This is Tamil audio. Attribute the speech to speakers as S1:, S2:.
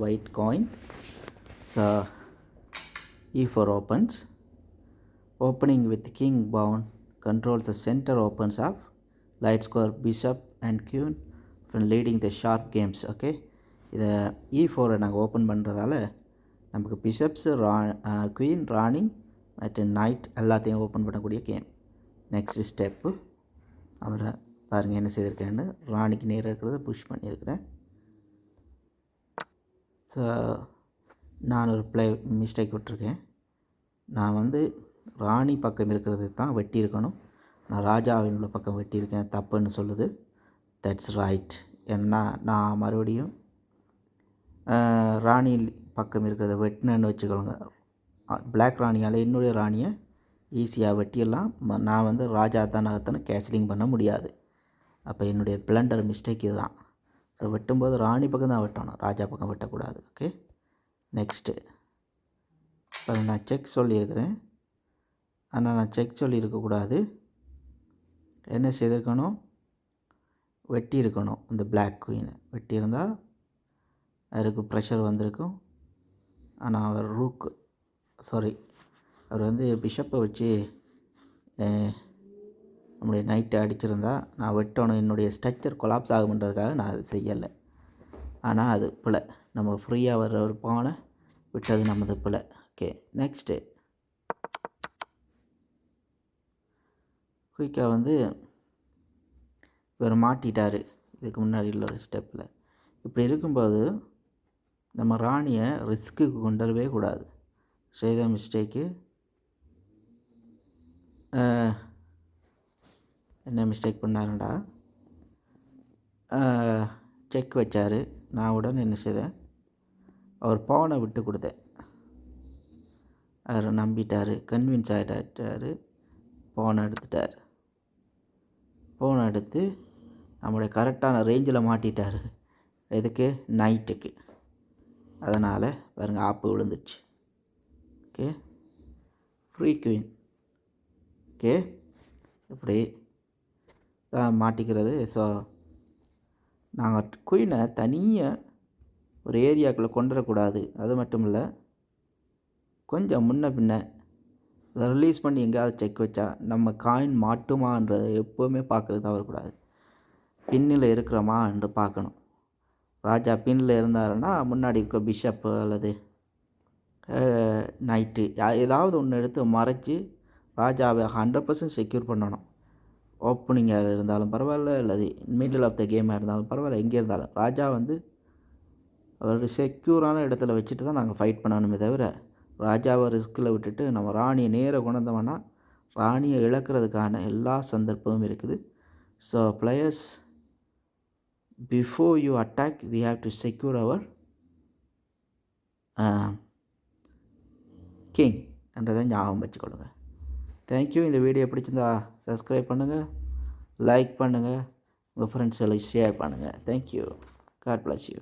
S1: white coin. So e4 opens. Opening with king bound controls the center opens of light square bishop and queen from leading the sharp games. Okay, இதை e4 நாங்கள் ஓப்பன் பண்ணுறதால நமக்கு பிஷப்ஸு குயின் ராணி மற்றும் நைட் எல்லாத்தையும் ஓப்பன் பண்ணக்கூடிய கேம். நெக்ஸ்ட் ஸ்டெப்பு அவரை பாருங்கள் என்ன செய்திருக்கேன்னு. ராணிக்கு நேராக இருக்கிறத புஷ் பண்ணியிருக்கிறேன். ஸோ நான் ஒரு மிஸ்டேக் விட்டுருக்கேன். நான் ராணி பக்கம் இருக்கிறது தான் வெட்டி இருக்கணும். நான் ராஜாவின் உள்ள பக்கம் வெட்டியிருக்கேன், தப்புன்னு சொல்லுது. That's right. ஏன்னா நான் மறுபடியும் ராணி பக்கம் இருக்கிறத வெட்டினேன்னு வச்சுக்கோங்க. பிளாக் ராணியால் என்னுடைய ராணியை ஈஸியாக வெட்டிடலாம். நான் ராஜா தானே கேன்சலிங் பண்ண முடியாது. அப்போ என்னுடைய பிளண்டர் மிஸ்டேக் இது தான். ஸோ வெட்டும்போது ராணி பக்கம் தான் வெட்டணும், ராஜா பக்கம் வெட்டக்கூடாது. ஓகே, நெக்ஸ்ட்டு இப்போ நான் செக் சொல்லியிருக்கிறேன். ஆனால் நான் செக் சொல்லியிருக்கக்கூடாது. என்ன செய்திருக்கணும், வெட்டி இருக்கணும். இந்த பிளாக் குயினை வெட்டியிருந்தால் அவருக்கு ப்ரெஷர் வந்திருக்கும். ஆனால் அவர் அவர் பிஷப்பை வச்சு நம்முடைய நைட்டை அடிச்சிருந்தா நான் வெட்டணும். என்னுடைய ஸ்ட்ரக்சர் கொலாப்ஸ் ஆகும்ன்றதுக்காக நான் அது செய்யலை. ஆனால் அது பிழை. நம்ம ஃப்ரீயாக வர்ற ஒரு பானை விட்டது நமது பிழை. ஓகே, நெக்ஸ்ட்டு குயிக்காக இவர் மாட்டிட்டார். இதுக்கு முன்னாடி உள்ள ஒரு ஸ்டெப்பில் இப்படி இருக்கும்போது நம்ம ராணியை ரிஸ்க்குக்கு கொண்டு வரவே கூடாது. செய்த மிஸ்டேக்கு என்ன மிஸ்டேக் பண்ணாருண்டா, செக் வச்சார். நான் உடனே என்ன செய்தேன், அவர் பானை விட்டு கொடுத்தேன். அவர் நம்பிட்டார், கன்வின்ஸ் ஆகிட்டார், பானை எடுத்துட்டார். பானை எடுத்து நம்முடைய கரெக்டான ரேஞ்சில் மாட்டிட்டார். எதுக்கு, நைட்டுக்கு. அதனால் பாருங்கள் ஆப்பு விழுந்துச்சு. Okay, free queen. ஓகே, இப்படி தான் மாட்டிக்கிறது. ஸோ நாங்கள் குயினை தனியாக ஒரு ஏரியாக்குள்ளே கொண்டு வரக்கூடாது. அது மட்டும் இல்லை, கொஞ்சம் முன்ன பின்ன அதை ரிலீஸ் பண்ணி எங்கேயாவது செக் வச்சா நம்ம காயின் மாட்டுமான்றதை எப்போவுமே பார்க்குறது தவறக்கூடாது. பின்னில் இருக்கிறோமா என்று பார்க்கணும். ராஜா பின்னில் இருந்தாருன்னா முன்னாடி இருக்க பிஷப்பு அல்லது நைட்டு ஏதாவது ஒன்று எடுத்து மறைச்சி ராஜாவை 100% செக்யூர் பண்ணணும். ஓப்பனிங்காக இருந்தாலும் பரவாயில்ல, அல்லது மிடில் ஆஃப் த கேமாக இருந்தாலும் பரவாயில்ல, எங்கே இருந்தாலும் ராஜா அவர் செக்யூரான இடத்துல வச்சுட்டு தான் நாங்கள் ஃபைட் பண்ணணுமே தவிர ராஜாவை ரிஸ்கில் விட்டுட்டு நம்ம ராணியை நேராக கொண்டு வந்தோம்னா ராணியை இழக்கிறதுக்கான எல்லா சந்தர்ப்பமும் இருக்குது. So players, before you attack we have to secure our king என்றதை ஞாபகம் வச்சுக்கொள்ளுங்க. தேங்க்யூ. இந்த வீடியோ பிடிச்சிருந்தா சப்ஸ்கிரைப் பண்ணுங்கள், லைக் பண்ணுங்கள், உங்கள் ஃப்ரெண்ட்ஸ் எல்லாம் ஷேர் பண்ணுங்கள். தேங்க்யூ. God bless you.